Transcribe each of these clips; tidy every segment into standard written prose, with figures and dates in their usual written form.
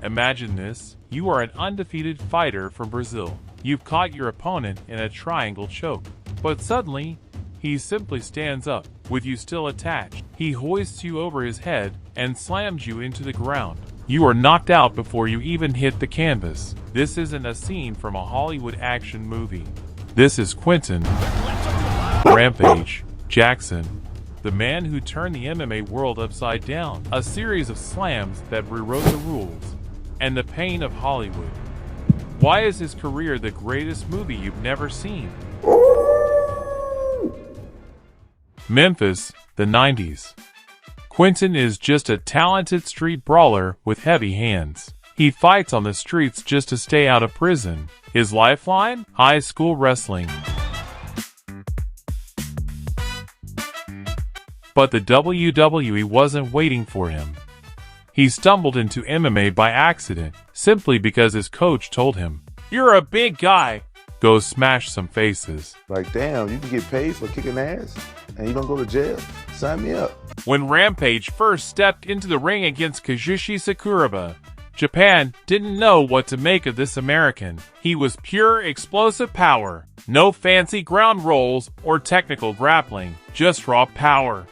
Imagine this. You are an undefeated fighter from Brazil. You've caught your opponent in a triangle choke. But suddenly, he simply stands up, with you still attached. He hoists you over his head and slams you into the ground. You are knocked out before you even hit the canvas. This isn't a scene from a Hollywood action movie. This is Quinton, Rampage, Jackson, the man who turned the MMA world upside down. A series of slams that rewrote the rules, and the pain of Hollywood. Why is his career the greatest movie you've never seen? Memphis, the 90s. Quinton is just a talented street brawler with heavy hands. He fights on the streets just to stay out of prison. His lifeline? High school wrestling. But the WWE wasn't waiting for him. He stumbled into MMA by accident, simply because his coach told him, "You're a big guy. Go smash some faces." Like, damn, you can get paid for kicking ass and you don't go to jail? Sign me up. When Rampage first stepped into the ring against Kazushi Sakuraba, Japan didn't know what to make of this American. He was pure explosive power. No fancy ground rolls or technical grappling, just raw power.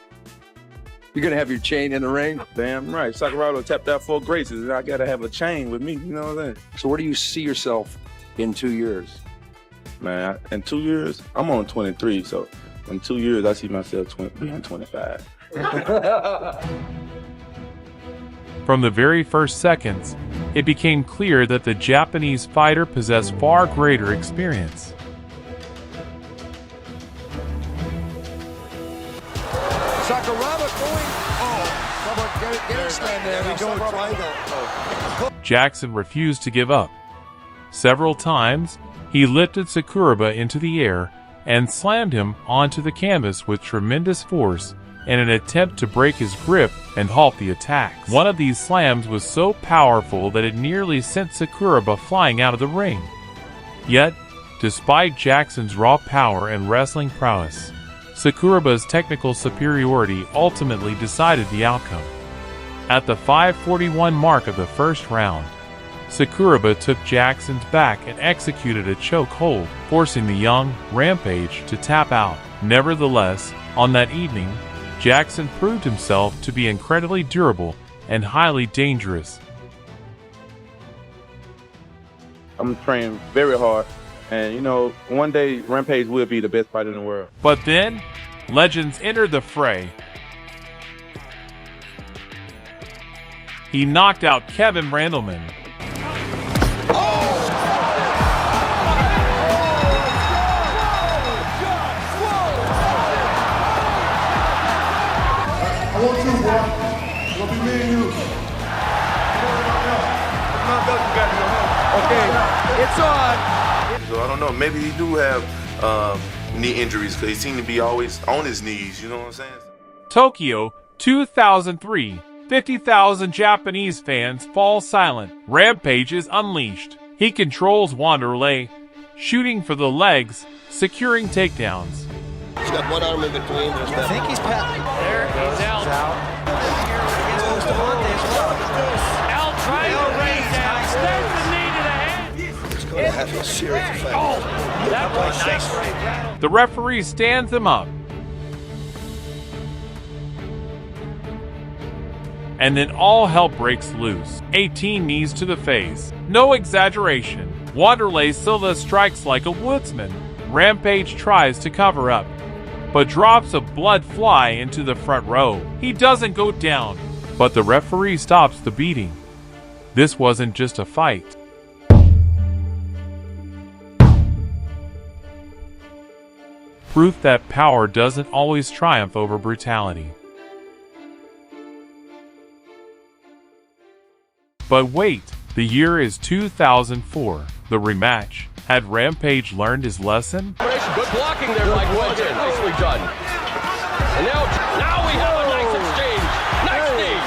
You're gonna have your chain in the ring? Damn right. Sakuraba tapped out 4 graces and I gotta have a chain with me, you know what I'm saying? So where do you see yourself in 2 years? Man, in 2 years, I'm on 23, so in 2 years I see myself being 25. From the very first seconds, it became clear that the Japanese fighter possessed far greater experience. Sakuraba going, get stand there. We go triangle. Jackson refused to give up. Several times, he lifted Sakuraba into the air and slammed him onto the canvas with tremendous force in an attempt to break his grip and halt the attacks. One of these slams was so powerful that it nearly sent Sakuraba flying out of the ring. Yet, despite Jackson's raw power and wrestling prowess, Sakuraba's technical superiority ultimately decided the outcome. At the 5:41 mark of the first round, Sakuraba took Jackson's back and executed a choke hold, forcing the young Rampage to tap out. Nevertheless, on that evening, Jackson proved himself to be incredibly durable and highly dangerous. I'm training very hard, and you know, one day Rampage will be the best fighter in the world. But then, legends entered the fray. He knocked out Kevin Randleman. I want you, bro. It's gonna be me and you. Okay, it's on. So I don't know, maybe he do have knee injuries because he seemed to be always on his knees, you know what I'm saying? Tokyo, 2003. 50,000 Japanese fans fall silent. Rampage is unleashed. He controls Wanderlei, shooting for the legs, securing takedowns. He's got one arm in between. I think he's pat. There, he's out. Al trying to raise down. There's the knee to the head. It's going to have a serious effect. Oh, that was nice. The referee stands him up. And then all hell breaks loose. 18 knees to the face. No exaggeration. Wanderlei Silva strikes like a woodsman. Rampage tries to cover up, but drops of blood fly into the front row. He doesn't go down, but the referee stops the beating. This wasn't just a fight. Proof that power doesn't always triumph over brutality. But wait, the year is 2004. The rematch. Had Rampage learned his lesson? Good blocking there by Quinton. Nicely done. And now we have a nice exchange. Nice knee.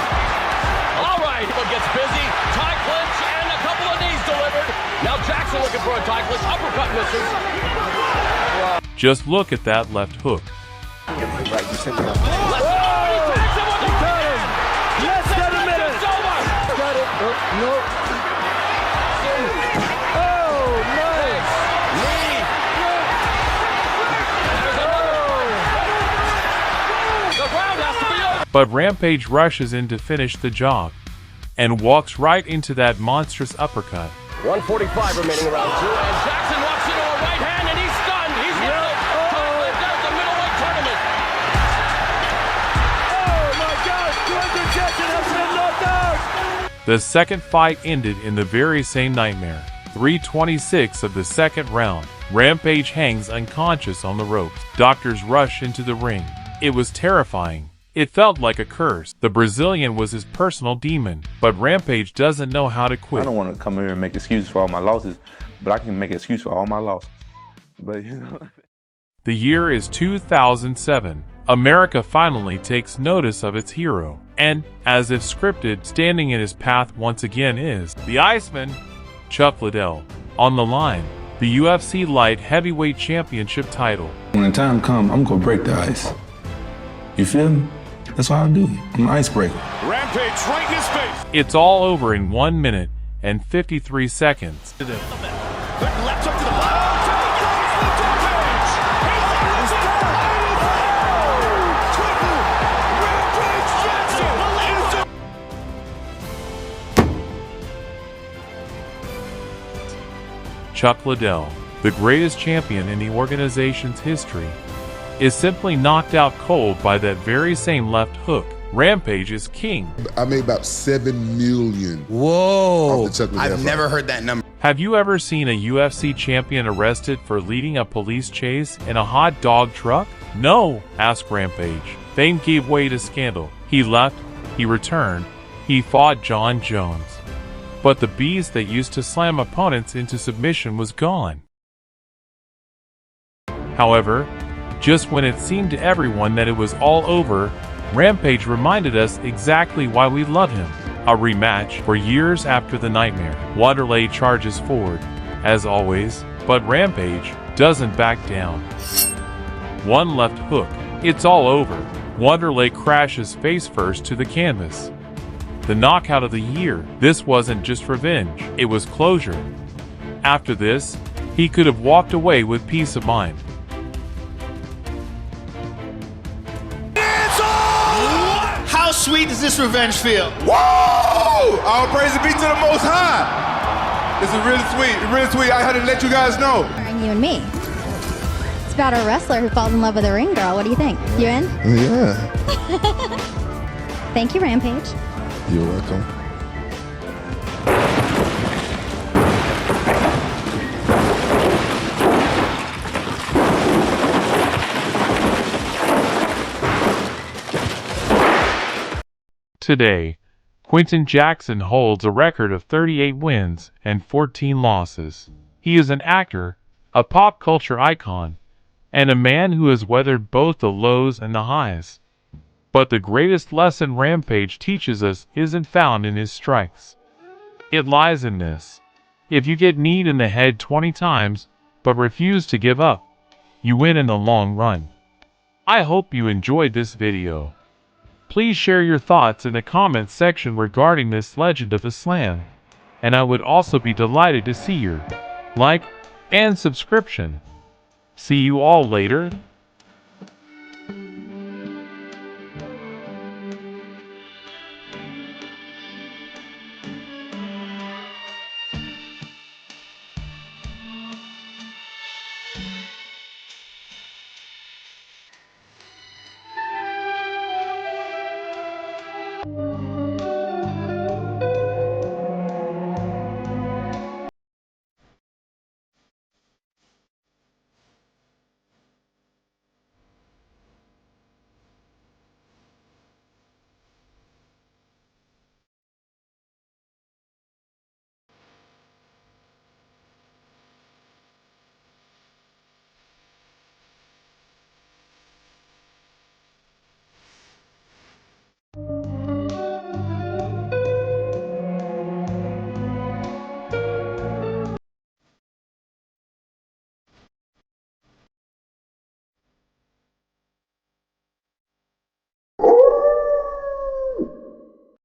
All right, but gets busy. Tie clinch and a couple of knees delivered. Now Jackson looking for a tie clinch. Uppercut misses. Just look at that left hook. Yes, 7 minutes. It's over. Got it. No. but Rampage rushes in to finish the job and walks right into that monstrous uppercut. 1:45 remaining in round 2, and Jackson walks into a right hand, and he's stunned. He's hit the title down the middleweight tournament. Oh my God! Quinton Jackson has been knocked out. The second fight ended in the very same nightmare. 3:26 of the second round. Rampage hangs unconscious on the ropes. Doctors rush into the ring. It was terrifying. It felt like a curse. The Brazilian was his personal demon, but Rampage doesn't know how to quit. I don't want to come here and make excuses for all my losses, but I can make an excuse for all my losses. But you know. The year is 2007. America finally takes notice of its hero, and, as if scripted, standing in his path once again is the Iceman, Chuck Liddell. On the line, the UFC Light Heavyweight Championship title. When the time comes, I'm gonna break the ice. You feel me? That's what I do. I'm an icebreaker. Rampage right in his face. It's all over in 1 minute and 53 seconds. Left up to the bottom. Rampage. Jackson. Chuck Liddell, the greatest champion in the organization's history, is simply knocked out cold by that very same left hook. Rampage is king. I made about 7 million. Whoa! Off the Chuck Liddell I've never heard that number. Have you ever seen a UFC champion arrested for leading a police chase in a hot dog truck? No, ask Rampage. Fame gave way to scandal. He left, he returned, he fought John Jones. But the beast that used to slam opponents into submission was gone. However, just when it seemed to everyone that it was all over, Rampage reminded us exactly why we love him. A rematch for years after the nightmare. Wanderlei charges forward, as always, but Rampage doesn't back down. One left hook. It's all over. Wanderlei crashes face first to the canvas. The knockout of the year. This wasn't just revenge, it was closure. After this, he could have walked away with peace of mind. How sweet does this revenge feel? Whoa! All praise be to the Most High. This is really sweet. Really sweet. I had to let you guys know. You and me. It's about a wrestler who falls in love with a ring girl. What do you think? You in? Yeah. Thank you, Rampage. You're welcome. Today, Quinton Jackson holds a record of 38 wins and 14 losses. He is an actor, a pop culture icon, and a man who has weathered both the lows and the highs. But the greatest lesson Rampage teaches us isn't found in his strikes. It lies in this. If you get kneed in the head 20 times, but refuse to give up, you win in the long run. I hope you enjoyed this video. Please share your thoughts in the comments section regarding this legend of Islam, and I would also be delighted to see your like and subscription. See you all later.